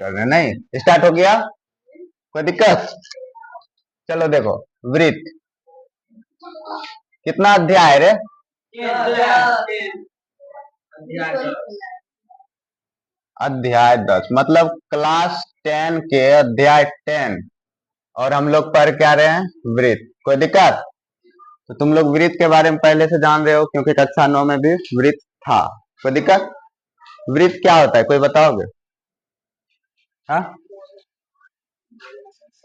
कर रहे हैं। नहीं, स्टार्ट हो गया, कोई दिक्कत? चलो देखो, वृत्त कितना अध्याय है रे? अध्याय 10, मतलब क्लास 10 के अध्याय 10, और हम लोग पढ़ क्या रहे हैं? वृत्त। कोई दिक्कत? तो तुम लोग वृत्त के बारे में पहले से जान रहे हो, क्योंकि कक्षा 9 में भी वृत्त था। कोई दिक्कत? वृत्त क्या होता है, कोई बताओगे? हाँ,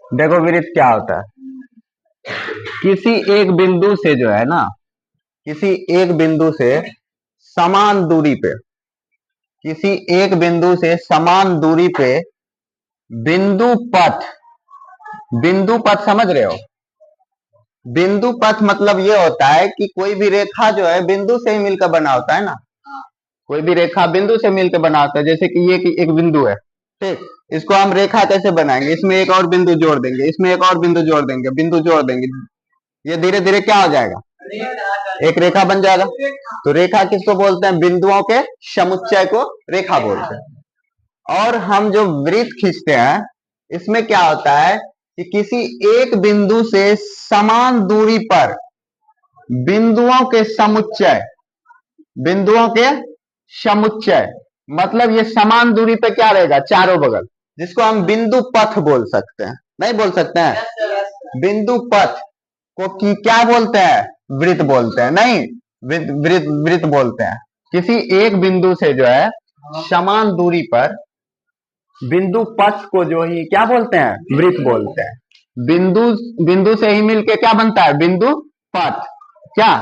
देखो वृत्त क्या होता है, किसी एक बिंदु से जो है ना, किसी एक बिंदु से समान दूरी पे, किसी एक बिंदु से समान दूरी पे बिंदु पथ, बिंदु पथ समझ रहे हो? बिंदु पथ मतलब ये होता है कि कोई भी रेखा जो है बिंदु से ही मिलकर बना होता है ना, कोई भी रेखा बिंदु से मिलकर बना होता है। जैसे कि ये कि एक बिंदु है, ठीक, इसको हम रेखा कैसे बनाएंगे? इसमें एक और बिंदु जोड़ देंगे, इसमें एक और बिंदु जोड़ देंगे, बिंदु जोड़ देंगे, ये धीरे धीरे क्या हो जाएगा? एक रेखा बन जाएगा। तो रेखा किसको बोलते हैं? बिंदुओं के समुच्चय को रेखा बोलते हैं। और हम जो वृत्त खींचते हैं, इसमें क्या होता है कि किसी एक बिंदु से समान दूरी पर बिंदुओं के समुच्चय, बिंदुओं के समुच्चय मतलब ये समान दूरी पे क्या रहेगा? चारों बगल, जिसको हम बिंदु पथ बोल सकते हैं। नहीं बोल सकते हैं? बिंदु पथ को क्या बोलते हैं? वृत्त बोलते हैं। नहीं, वृत्त बोलते हैं। किसी एक बिंदु से जो है समान दूरी पर बिंदु पथ को जो ही क्या बोलते हैं? वृत्त बोलते हैं। बिंदु से ही मिलके क्या बनता है? बिंदु पथ। क्या?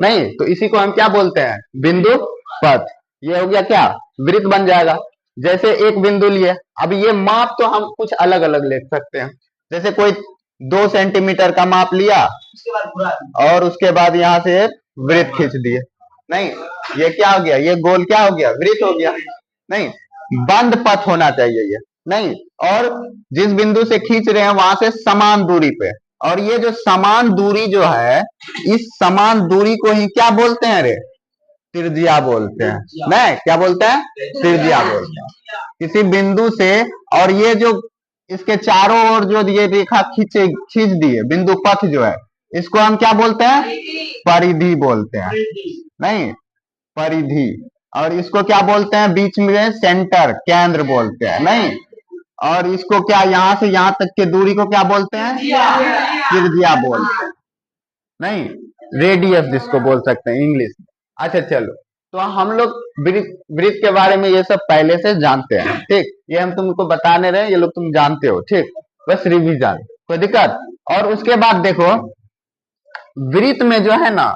नहीं, तो इसी को हम क्या बोलते हैं? बिंदु पथ। ये हो गया क्या? वृत्त बन जाएगा। जैसे एक बिंदु लिए, अब ये माप तो हम कुछ अलग अलग ले सकते हैं। जैसे कोई 2 सेंटीमीटर का माप लिया और उसके बाद यहाँ से एक वृत्त खींच दिए। नहीं, ये क्या हो गया? ये गोल क्या हो गया? वृत्त हो गया। नहीं, बंद पथ होना चाहिए ये। नहीं, और जिस बिंदु से खींच रहे हैं वहां से समान दूरी पे, और ये जो समान दूरी जो है, इस समान दूरी को ही क्या बोलते हैं रे? त्रिज्या बोलते हैं। नहीं, क्या बोलते हैं? त्रिज्या बोलते हैं। किसी बिंदु से, और ये जो इसके चारों ओर जो ये रेखा खींच दिए, बिंदु पथ जो है, इसको हम क्या बोलते हैं? परिधि बोलते हैं। नहीं, परिधि। और इसको क्या बोलते हैं? बीच में सेंटर, केंद्र बोलते हैं। नहीं, और इसको क्या, यहां से यहां तक के दूरी को क्या बोलते हैं? त्रिज्या बोलते हैं। नहीं, रेडियस जिसको बोल सकते हैं इंग्लिश में। अच्छा चलो, तो हम लोग वृत्त के बारे में ये सब पहले से जानते हैं, ठीक, ये हम तुमको बताने रहे, ये लोग तुम जानते हो, ठीक, बस रिवीजन, कोई दिक्कत? और उसके बाद देखो, वृत्त में जो है ना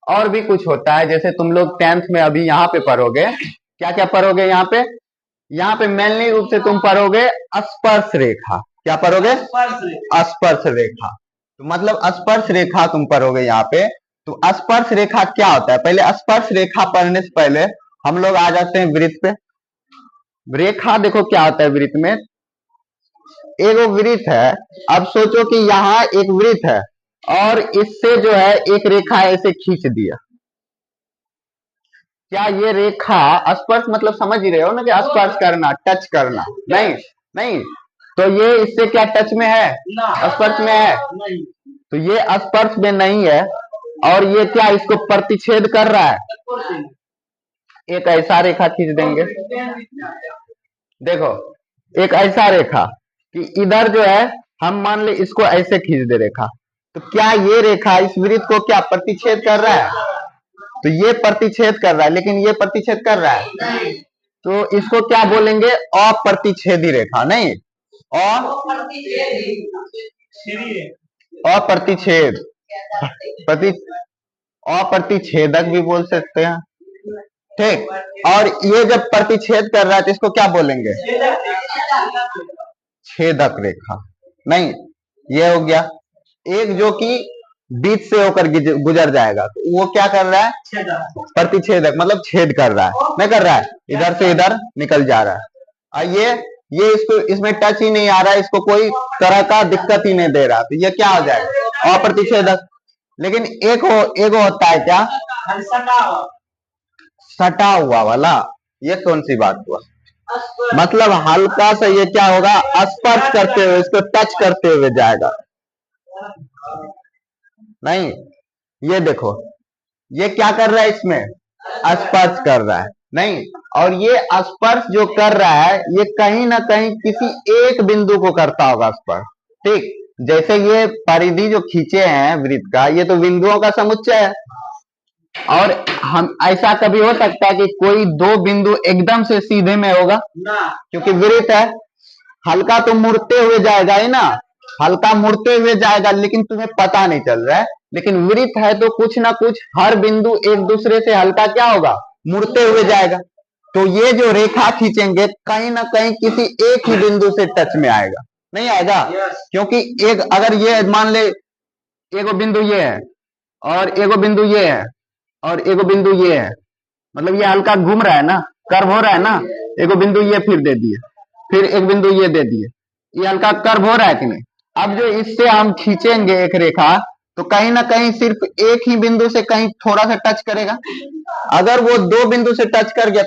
और भी कुछ होता है। जैसे तुम लोग 10th में अभी यहाँ पे पढ़ोगे, क्या क्या पढ़ोगे यहाँ पे? यहाँ पे मेनली रूप से तुम पढ़ोगे स्पर्श रेखा। क्या पढ़ोगे? स्पर्श रेखा। तो मतलब स्पर्श रेखा तुम पढ़ोगे यहाँ पे। तो स्पर्श रेखा क्या होता है? पहले स्पर्श रेखा पढ़ने से पहले हम लोग आ जाते हैं वृत्त पे। रेखा देखो क्या होता है वृत्त में। एक वृत्त है, अब सोचो कि यहाँ एक वृत्त है और इससे जो है एक रेखा ऐसे खींच दिया। क्या ये रेखा स्पर्श मतलब समझ ही रहे हो ना कि स्पर्श करना, टच करना? नहीं, नहीं, तो ये इससे क्या टच में है? स्पर्श में है? तो ये स्पर्श में नहीं है, और ये क्या इसको प्रतिच्छेद कर रहा है? एक ऐसा रेखा खींच देंगे, देखो एक ऐसा रेखा कि इधर जो है हम मान ले इसको ऐसे खींच दे रेखा, तो क्या ये रेखा इस वृत्त को क्या प्रतिच्छेद कर रहा है? तो ये प्रतिच्छेद कर रहा है, लेकिन ये प्रतिच्छेद कर रहा है, तो इसको क्या बोलेंगे? अप्रतिच्छेदी रेखा। नहीं, अप्रतिच्छेद, अप्रतिच्छेदक भी बोल सकते हैं, ठीक। और ये जब प्रतिच्छेद कर रहा है तो इसको क्या बोलेंगे? छेदक रेखा। नहीं, ये हो गया एक जो कि बीच से होकर गुजर जाएगा, तो वो क्या कर रहा है? प्रतिच्छेदक, मतलब छेद कर रहा है, नहीं कर रहा है, इधर से इधर निकल जा रहा है। और ये इसको इसमें टच ही नहीं आ रहा है, इसको कोई तरह का दिक्कत ही नहीं दे रहा, तो ये क्या हो जाएगा? अप्रतिच्छेदक। लेकिन एक होता है क्या? सटा हुआ वाला। ये कौन सी बात हुआ? मतलब हल्का सा ये क्या होगा, स्पर्श करते हुए, इसको टच करते हुए जाएगा। नहीं, ये देखो, ये क्या कर रहा है, इसमें स्पर्श कर रहा है। नहीं, और ये स्पर्श जो कर रहा है, ये कहीं ना कहीं किसी एक बिंदु को करता होगा स्पर्श। ठीक, जैसे ये परिधि जो खींचे हैं वृत्त का, ये तो बिंदुओं का समुच्चय है। और हम ऐसा कभी हो सकता है कि कोई दो बिंदु एकदम से सीधे में होगा ना, क्योंकि वृत्त है, हल्का तो मुड़ते हुए जाएगा ही ना, हल्का मुड़ते हुए जाएगा, लेकिन तुम्हें पता नहीं चल रहा है। लेकिन वृत्त है तो कुछ ना कुछ हर बिंदु एक दूसरे से हल्का क्या होगा, मुड़ते हुए जाएगा। तो ये जो रेखा खींचेंगे कहीं ना कहीं किसी एक ही बिंदु से टच में आएगा, नहीं आएगा? क्योंकि एक अगर ये मान ले, एगो बिंदु ये है और एगो बिंदु ये है और एगो बिंदु ये है, मतलब ये हल्का घूम रहा है ना, कर्व हो रहा है ना। एगो बिंदु ये फिर दे दिए, फिर एक बिंदु ये दे दिए, ये हल्का कर्व हो रहा है कि नहीं? अब जो इससे हम खींचेंगे एक रेखा, तो कहीं ना कहीं सिर्फ एक ही बिंदु से कहीं थोड़ा सा टच करेगा। अगर वो दो बिंदु से टच कर गया,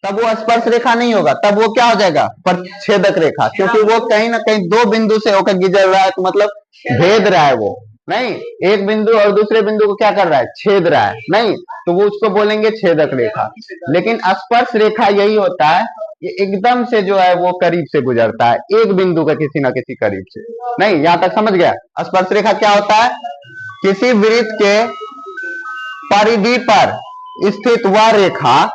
तब वो स्पर्श रेखा नहीं होगा, तब वो क्या हो जाएगा, प्रतिच्छेदक रेखा, क्योंकि वो कहीं ना कहीं दो बिंदु से होकर गुजर रहा है, तो मतलब भेद रहा है वो। नहीं, एक बिंदु और दूसरे बिंदु को क्या कर रहा है, छेद रहा है। नहीं, तो वो उसको बोलेंगे छेदक रेखा। लेकिन स्पर्श रेखा यही होता है, ये एकदम से जो है वो करीब से गुजरता है, एक बिंदु का किसी ना किसी करीब से। नहीं, यहां तक समझ गया? स्पर्श रेखा क्या होता है, किसी वृत्त के परिधि पर स्थित वह रेखा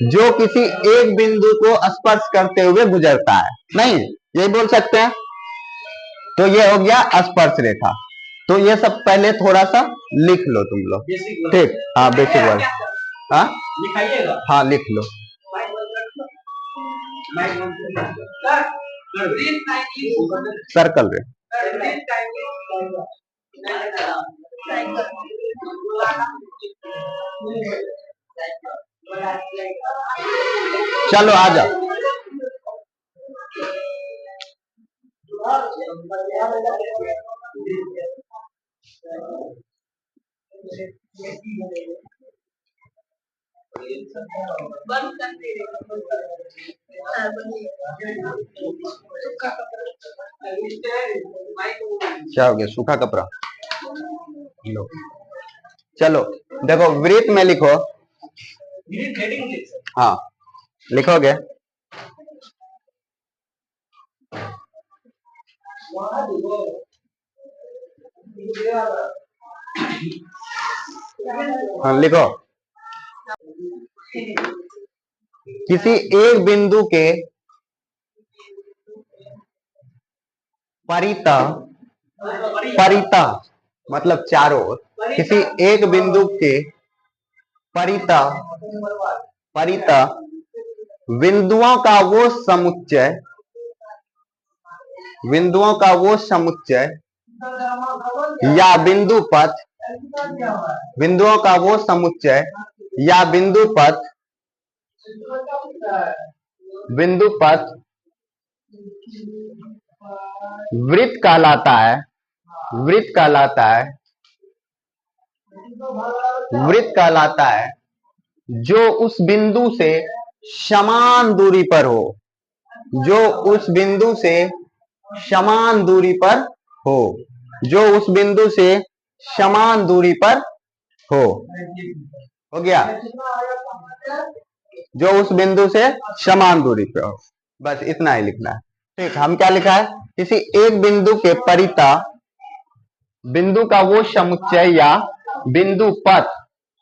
जो किसी एक बिंदु को स्पर्श करते हुए गुजरता है। नहीं, यही बोल सकते हैं। तो ये हो गया स्पर्श रेखा। तो ये सब पहले थोड़ा सा लिख लो तुम लोग, ठीक? हाँ, बेसिक वर्ड, हाँ लिखाइएगा, हाँ लिख लो। सर्कल रे, चलो आ जाओ। क्या हो गया, सूखा कपड़ा लो। चलो देखो, वृत्त में लिखो, हाँ लिखोगे, हाँ लिखो, किसी एक बिंदु के परितः मतलब चारों ओर, किसी एक बिंदु के परितः बिंदुओं का वो समुच्चय या बिंदुओं का वो समुच्चय या बिंदुपथ वृत्त कहलाता है, जो उस बिंदु से समान दूरी पर हो, जो उस बिंदु से समान दूरी पर हो, हो गया, जो उस बिंदु से समान दूरी पर हो, बस इतना ही लिखना है। ठीक, हम क्या लिखा है, किसी एक बिंदु के परितः बिंदु का वो समुच्चय या बिंदुपथ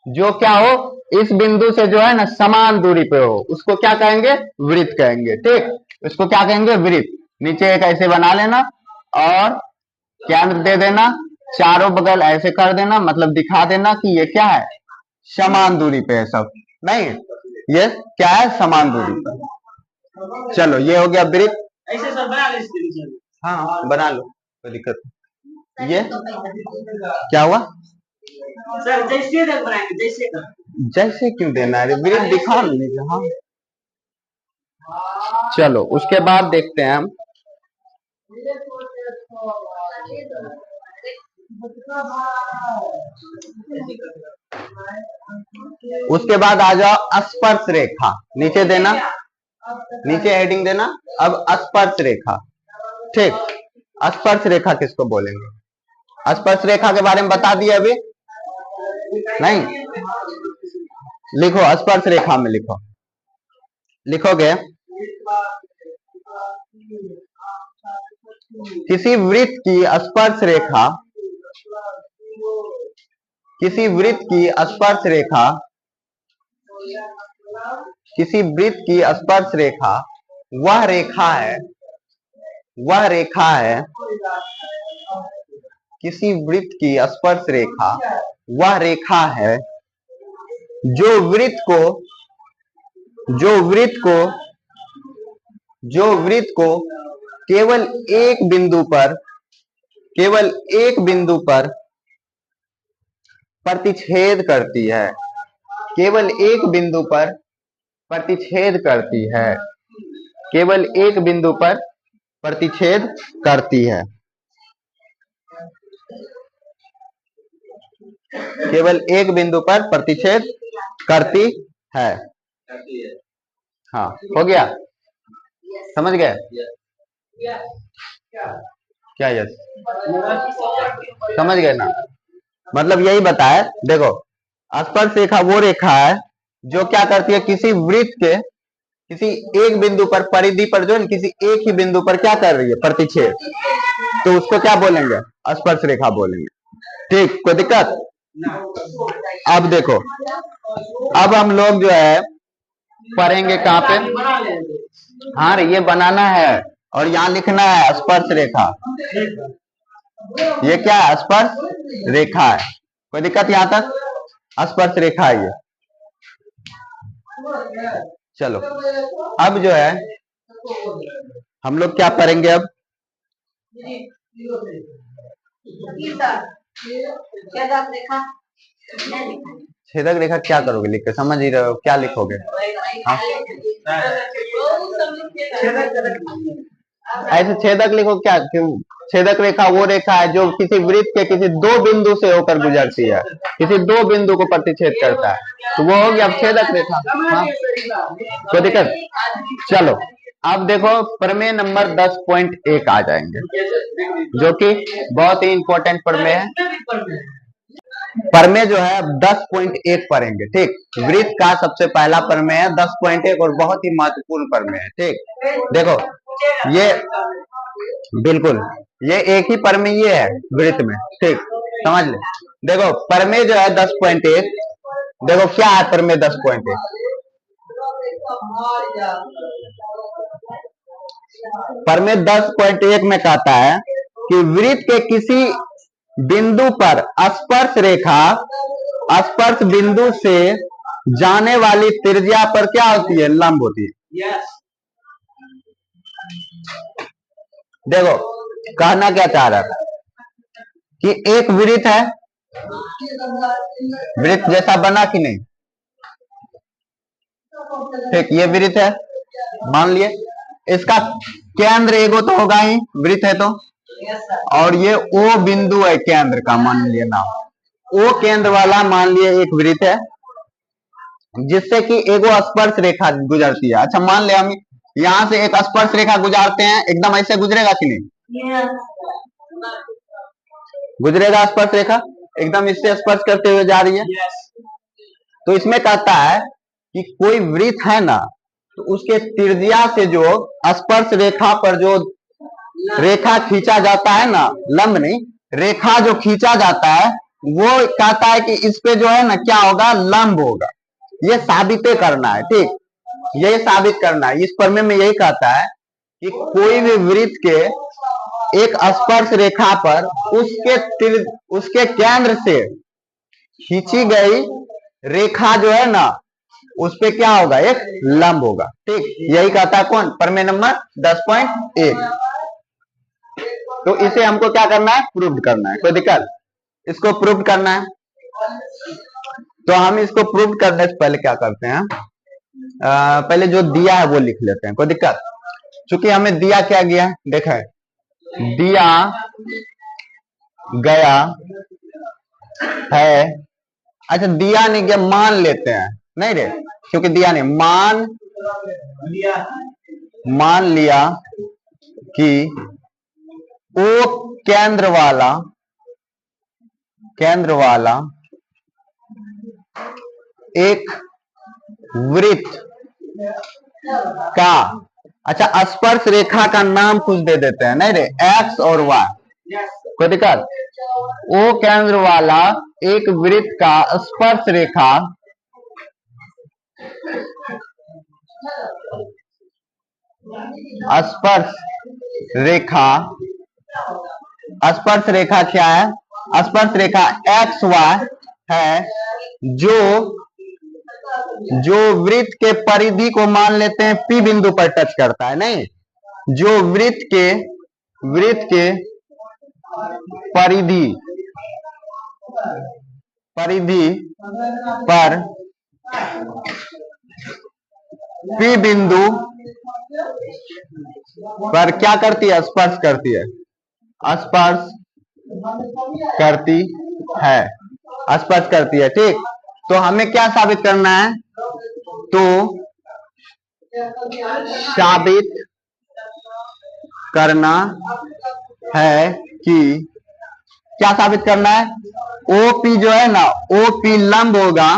जो क्या हो, इस बिंदु से जो है ना समान दूरी पे हो, उसको क्या कहेंगे, वृत्त कहेंगे। ठीक, इसको क्या कहेंगे, वृत्त। नीचे एक ऐसे बना लेना और केंद्र दे देना, चारों बगल ऐसे कर देना, मतलब दिखा देना कि ये क्या है, समान दूरी पे है सब। नहीं, ये क्या है, समान दूरी पर। चलो ये हो गया वृत्त। ऐसे सर बना ले, हाँ बना लो, कोई दिक्कत नहीं। ये क्या हुआ सर, जैसे बनाएंगे, जैसे क्यों देना है, वृत्त दिखा लीजिए। हाँ चलो उसके बाद देखते हैं हम, उसके बाद आ जाओ स्पर्श रेखा, नीचे देना नीचे हेडिंग देना। अब स्पर्श रेखा, ठीक, स्पर्श रेखा किसको बोलेंगे? स्पर्श रेखा के बारे में बता दिए अभी नहीं? लिखो, स्पर्श रेखा में लिखो, लिखोगे किसी वृत्त की स्पर्श रेखा, किसी वृत्त की स्पर्श रेखा, किसी वृत्त की स्पर्श रेखा वह रेखा है, वह रेखा है, किसी वृत्त की स्पर्श रेखा वह रेखा है जो वृत्त को, जो वृत्त को, जो वृत्त को केवल एक बिंदु पर, केवल एक बिंदु पर प्रतिच्छेद करती है, केवल एक बिंदु पर प्रतिच्छेद करती है, केवल एक बिंदु पर प्रतिच्छेद करती है, केवल एक बिंदु पर प्रतिच्छेद करती है। हाँ, हो गया? समझ गए? क्या यस? समझ गए ना? मतलब यही बताया, देखो स्पर्श रेखा वो रेखा है जो क्या करती है, किसी वृत्त के किसी एक बिंदु पर, परिधि पर जो है किसी एक ही बिंदु पर क्या कर रही है, प्रतिच्छेद, तो उसको क्या बोलेंगे? स्पर्श रेखा बोलेंगे। ठीक, कोई दिक्कत? अब देखो, अब हम लोग जो है पढ़ेंगे कहाँ पे? हाँ, ये बनाना है और यहाँ लिखना है स्पर्श रेखा। ये क्या है? स्पर्श रेखा है। कोई दिक्कत यहाँ तक? स्पर्श रेखा है ये। चलो, अब जो है हम लोग क्या पढ़ेंगे अब? छेदक रेखा क्या करोगे लिख के? समझ ही रहे हो, क्या लिखोगे? ऐसे छेदक लिखो क्या? छेदक रेखा वो रेखा है जो किसी वृत्त के किसी दो बिंदु से होकर गुजरती है, किसी दो बिंदु को प्रतिच्छेद करता है, तो वो हो गया छेदक रेखा। हाँ, कोई दिक्कत? चलो, अब देखो प्रमेय नंबर 10.1 आ जाएंगे, जो कि बहुत ही इंपॉर्टेंट प्रमेय है। प्रमेय जो है 10.1 पढ़ेंगे, ठीक। वृत्त का सबसे पहला प्रमेय है 10.1 और बहुत ही महत्वपूर्ण प्रमेय है, ठीक। देखो ये बिल्कुल ये एक ही प्रमेय है वृत्त में, ठीक, समझ ले। देखो प्रमेय जो है 10.1, देखो क्या है प्रमेय 10.1? प्रमेय 10.1 में कहता है कि वृत्त के किसी बिंदु पर स्पर्श रेखा स्पर्श बिंदु से जाने वाली त्रिज्या पर क्या होती है? लंब होती है। देखो कहना क्या चाह रहा था कि एक वृत्त है, वृत्त जैसा बना कि नहीं? ठीक, ये वृत्त है मान लिए, इसका केंद्र एगो तो होगा ही, वृत्त है तो, और ये ओ बिंदु है केंद्र का, मान लिए ना, ओ केंद्र वाला मान लिए एक वृत्त है जिससे कि एगो स्पर्श रेखा गुजरती है। अच्छा मान ले हम यहां से एक स्पर्श रेखा गुजारते हैं, एकदम ऐसे गुजरेगा कि नहीं? गुजरेगा स्पर्श रेखा, एकदम इससे स्पर्श करते हुए जा रही है। तो इसमें कहता है कि कोई वृत्त है ना, तो उसके त्रिज्या से जो स्पर्श रेखा पर जो रेखा खींचा जाता है ना, लंब नहीं, रेखा जो खींचा जाता है वो कहता है कि इस पे जो है ना क्या होगा? लंब होगा। ये साबित करना है, ठीक, यही साबित करना है। इस प्रमेय में यही कहता है कि कोई भी वृत्त के एक स्पर्श रेखा पर उसके केंद्र से खींची गई रेखा जो है ना, उस पे क्या होगा? एक लंब होगा, ठीक। यही कहता है कौन? प्रमेय नंबर 10.1। तो इसे हमको क्या करना है? प्रूव करना है। कोई दिक्कत? इसको प्रूव करना है, तो हम इसको प्रूव करने से पहले क्या करते हैं, पहले जो दिया है वो लिख लेते हैं। कोई दिक्कत? चूंकि हमें दिया क्या गया, देखा है, दिया गया है। अच्छा दिया नहीं गया, मान लेते हैं, नहीं रे, क्योंकि दिया नहीं। मान लिया कि ओ केंद्र वाला एक वृत्त का, अच्छा स्पर्श रेखा का नाम कुछ दे देते हैं, नहीं रे, एक्स और वाई, कोई दिक्कत। ओ केंद्र वाला एक वृत्त का स्पर्श रेखा क्या है? स्पर्श रेखा एक्स वाई है, जो वृत्त के परिधि को मान लेते हैं पी बिंदु पर टच करता है, नहीं, जो वृत्त के परिधि पर पी बिंदु पर क्या करती है? स्पर्श करती है, ठीक। तो हमें क्या साबित करना है? तो साबित करना है कि क्या साबित करना है? ओपी जो है ना, ओपी लंब होगा,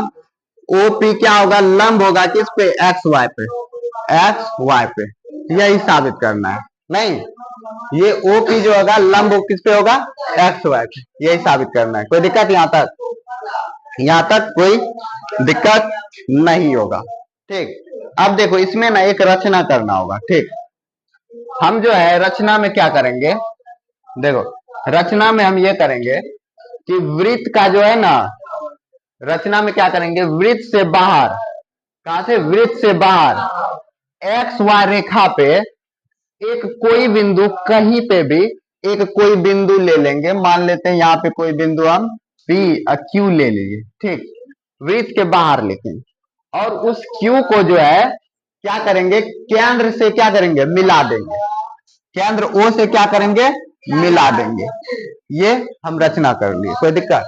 ओपी क्या होगा? लंब होगा किस पे? एक्स वाई पे, यही साबित करना है। नहीं, ये ओपी जो होगा लंब किस पे होगा? एक्स वाई पे, यही साबित करना है। कोई दिक्कत यहां तक? यहां तक कोई दिक्कत नहीं होगा, ठीक। अब देखो, इसमें ना एक रचना करना होगा, ठीक। हम जो है रचना में क्या करेंगे? देखो, रचना में हम ये करेंगे कि वृत्त का जो है ना, रचना में क्या करेंगे? वृत्त से बाहर, कहां से? वृत्त से बाहर एक्स वाई रेखा पे एक कोई बिंदु, कहीं पे भी एक कोई बिंदु ले लेंगे। मान लेते हैं यहाँ पे कोई बिंदु हम P और Q ले लेंगे, ठीक, वृत्त के बाहर लेकिन, और उस Q को जो है क्या करेंगे? केंद्र से क्या करेंगे? मिला देंगे। केंद्र O से क्या करेंगे? मिला देंगे। ये हम रचना कर लिए, कोई दिक्कत?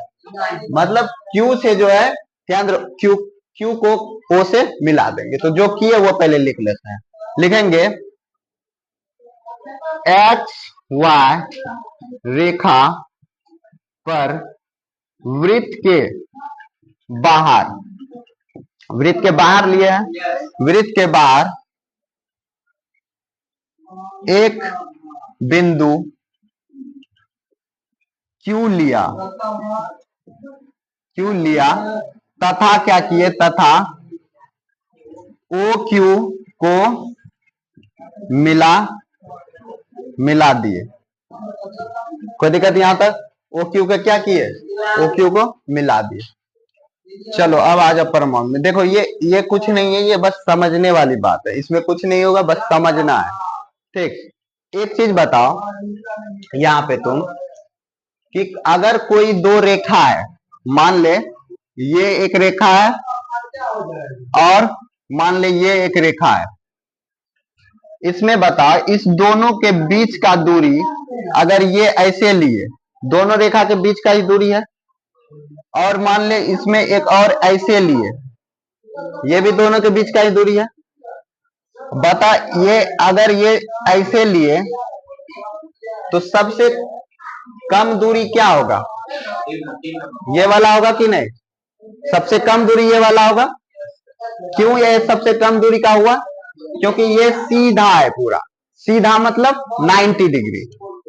मतलब Q से जो है केंद्र Q को O से मिला देंगे। तो जो किए वो पहले लिख लेते हैं। लिखेंगे एक्स वाई रेखा पर वृत्त के बाहर लिए हैं, वृत्त के बाहर एक बिंदु क्यू लिया तथा क्या किए? तथा ओ क्यू को मिला दिए। कोई दिक्कत यहां तक? ओ क्यू का क्या किए? ओ क्यू को मिला दिए। चलो अब आ जाओ परमाणु में। देखो, ये कुछ नहीं है, ये बस समझने वाली बात है, इसमें कुछ नहीं होगा, बस समझना है, ठीक। एक चीज बताओ यहाँ पे तुम, कि अगर कोई दो रेखा है, मान ले ये एक रेखा है और मान ले ये एक रेखा है, इसमें बताओ इस दोनों के बीच का दूरी, अगर ये ऐसे लिए, दोनों रेखा के बीच का ही दूरी है, और मान ले इसमें एक और ऐसे लिए, ये भी दोनों के बीच का ही दूरी है। बता, ये अगर ये ऐसे लिए तो सबसे कम दूरी क्या होगा? ये वाला होगा कि नहीं? सबसे कम दूरी ये वाला होगा। क्यों ये सबसे कम दूरी का हुआ? क्योंकि ये सीधा है, पूरा सीधा, मतलब 90 डिग्री।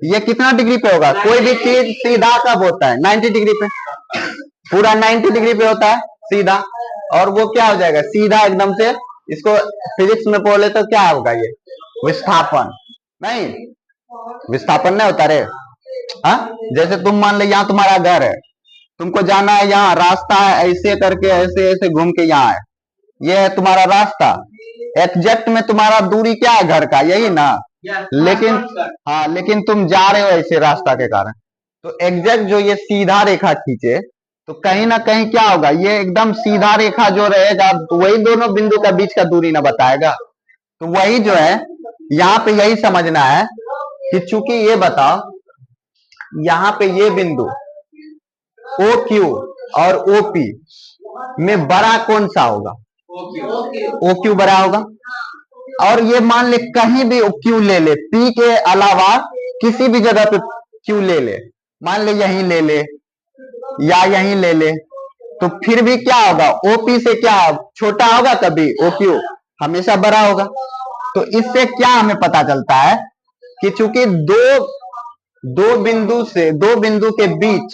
ये कितना डिग्री पे होगा? कोई भी चीज सीधा कब होता है? 90 डिग्री पे, पूरा 90 डिग्री पे होता है सीधा। और वो क्या हो जाएगा? सीधा एकदम से। इसको फिजिक्स में बोले तो क्या होगा? ये विस्थापन। नहीं, विस्थापन नहीं होता रे। हाँ, जैसे तुम मान लो यहाँ तुम्हारा घर है, तुमको जाना है, यहाँ रास्ता है, ऐसे करके ऐसे ऐसे घूम के यहाँ है, ये है तुम्हारा रास्ता। एग्जैक्ट में तुम्हारा दूरी क्या है घर का? यही ना। लेकिन हाँ, लेकिन तुम जा रहे हो ऐसे रास्ता के कारण, तो एग्जैक्ट जो ये सीधा रेखा खींचे तो कहीं ना कहीं क्या होगा? ये एकदम सीधा रेखा जो रहेगा तो वही दोनों बिंदु का बीच का दूरी ना बताएगा। तो वही जो है यहाँ पे यही समझना है कि चूंकि ये बताओ यहाँ पे ये बिंदु ओ क्यू और ओ पी में बड़ा कौन सा होगा? ओ क्यू बड़ा होगा। और ये मान ले कहीं भी क्यू ले ले, पी के अलावा किसी भी जगह पे क्यू ले ले, मान ले यहीं ले ले या यहीं ले ले, तो फिर भी क्या होगा, ओपी से क्या छोटा होगा, कभी ओ क्यू हमेशा बड़ा होगा। तो इससे क्या हमें पता चलता है कि चूंकि दो बिंदु के बीच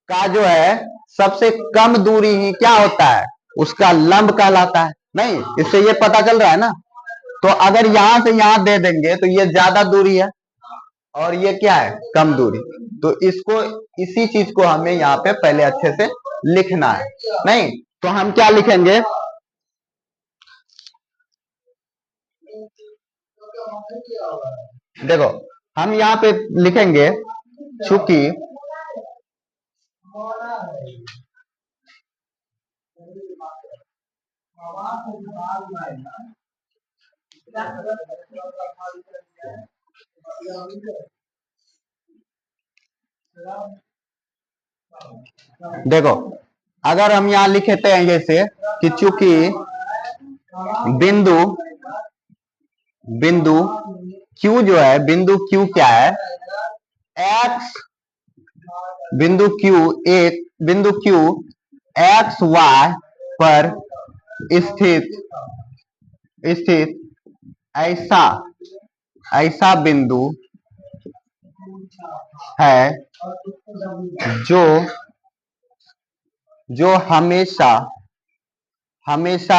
का जो है सबसे कम दूरी ही क्या होता है, उसका लंब कहलाता है। नहीं, इससे ये पता चल रहा है ना। तो अगर यहां से यहां दे देंगे तो ये ज्यादा दूरी है और ये क्या है, कम दूरी। तो इसको, इसी चीज को हमें यहाँ पे पहले अच्छे से लिखना है। नहीं तो हम क्या लिखेंगे, देखो हम यहाँ पे लिखेंगे चूंकि देखो अगर हम यहाँ लिखते हैं जैसे कि चूंकि बिंदु बिंदु Q जो है, बिंदु Q क्या है, x बिंदु Q एक्स वाई पर स्थित ऐसा बिंदु है जो जो हमेशा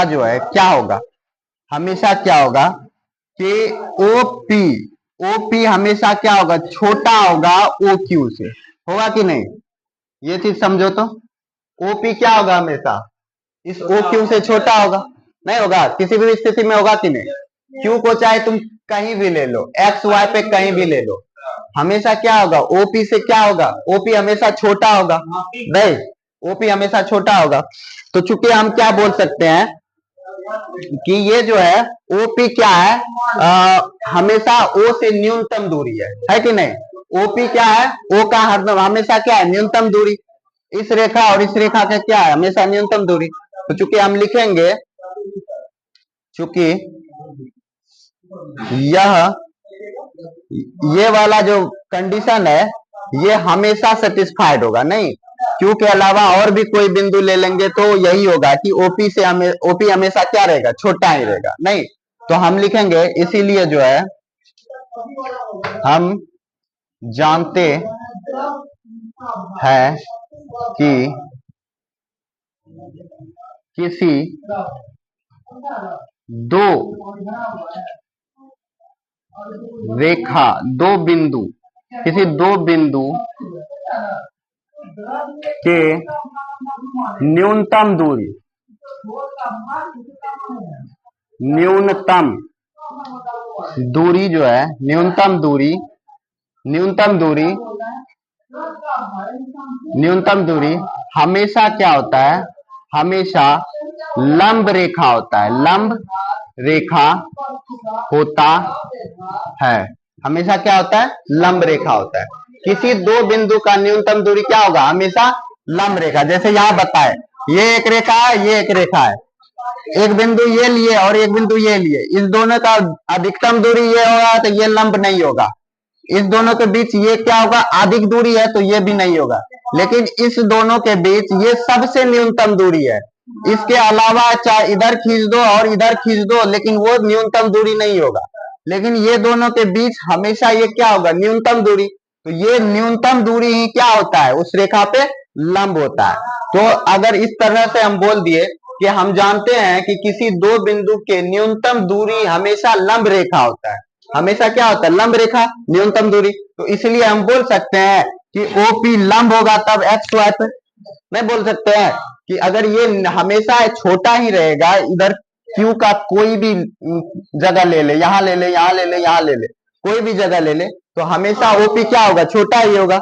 जो है क्या होगा, हमेशा क्या होगा कि ओपी हमेशा क्या होगा, छोटा होगा ओ क्यू से, होगा कि नहीं, ये चीज समझो। तो ओपी क्या होगा, हमेशा इस ओ क्यू से छोटा होगा, नहीं होगा, किसी भी स्थिति में होगा कि नहीं। क्यू को चाहे तुम कहीं भी ले लो, एक्स वाई पे कहीं भी ले लो, हमेशा क्या होगा, ओपी से क्या होगा, ओपी हमेशा छोटा होगा, नहीं ओपी हमेशा छोटा होगा। तो चूंकि हम क्या बोल सकते हैं कि ये जो है ओपी क्या है, हमेशा ओ से न्यूनतम दूरी है कि नहीं। ओपी क्या है, ओ का हरदम हमेशा क्या है, न्यूनतम दूरी। इस रेखा और इस रेखा का क्या है, हमेशा न्यूनतम दूरी। तो चूंकि हम लिखेंगे, चूंकि ये वाला जो कंडीशन है ये हमेशा सेटिस्फाइड होगा, नहीं क्यू के अलावा और भी कोई बिंदु ले लेंगे तो यही होगा कि ओपी हमेशा क्या रहेगा, छोटा ही रहेगा। नहीं तो हम लिखेंगे, इसीलिए जो है हम जानते हैं कि किसी किसी दो बिंदु के न्यूनतम दूरी जो है, न्यूनतम दूरी हमेशा क्या होता है, हमेशा लंब रेखा होता है, हमेशा क्या होता है, लंब रेखा होता है। किसी दो बिंदु का न्यूनतम दूरी क्या होगा, हमेशा लंब रेखा। जैसे यहाँ बताए, ये एक रेखा है, ये एक रेखा है, एक बिंदु ये लिए और एक बिंदु ये लिए, इस दोनों का अधिकतम दूरी ये होगा तो ये लंब नहीं होगा। इस दोनों के बीच ये क्या होगा, अधिक दूरी है तो ये भी नहीं होगा। लेकिन इस दोनों के बीच ये सबसे न्यूनतम दूरी है, इसके अलावा चाहे इधर खींच दो और इधर खींच दो, लेकिन वो न्यूनतम दूरी नहीं होगा। लेकिन ये दोनों के बीच हमेशा ये क्या होगा, न्यूनतम दूरी। तो ये न्यूनतम दूरी ही क्या होता है, उस रेखा पे लंब होता है। तो अगर इस तरह से हम बोल दिए कि हम जानते हैं कि किसी दो बिंदु के न्यूनतम दूरी हमेशा लंब रेखा होता है, हमेशा क्या होता है, लंब रेखा, न्यूनतम दूरी। तो इसलिए हम बोल सकते हैं कि ओपी लंब होगा तब एक्स वाई पे। नहीं बोल सकते हैं कि अगर ये हमेशा छोटा ही रहेगा, इधर क्यू का कोई भी जगह ले ले, यहाँ ले ले, यहाँ ले ले, यहाँ ले ले, कोई भी जगह ले ले, तो हमेशा ओपी क्या होगा, छोटा ही होगा।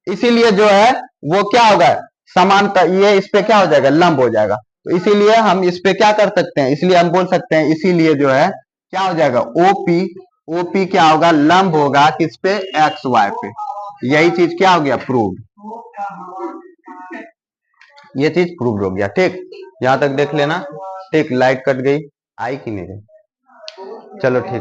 इसीलिए जो है वो क्या होगा, समांतर, ये इस पे क्या हो जाएगा, लंब हो जाएगा। तो इसीलिए हम इस पे क्या कर सकते हैं, इसलिए हम बोल सकते हैं, इसीलिए जो है क्या हो जाएगा, ओपी क्या होगा, लंब होगा किस पे, एक्स वाई पे। यही चीज क्या हो गया, प्रूव्ड। ये चीज प्रूव्ड हो गया। ठीक, यहां तक देख लेना। ठीक, लाइट कट गई, आई कि नहीं गई? चलो ठीक।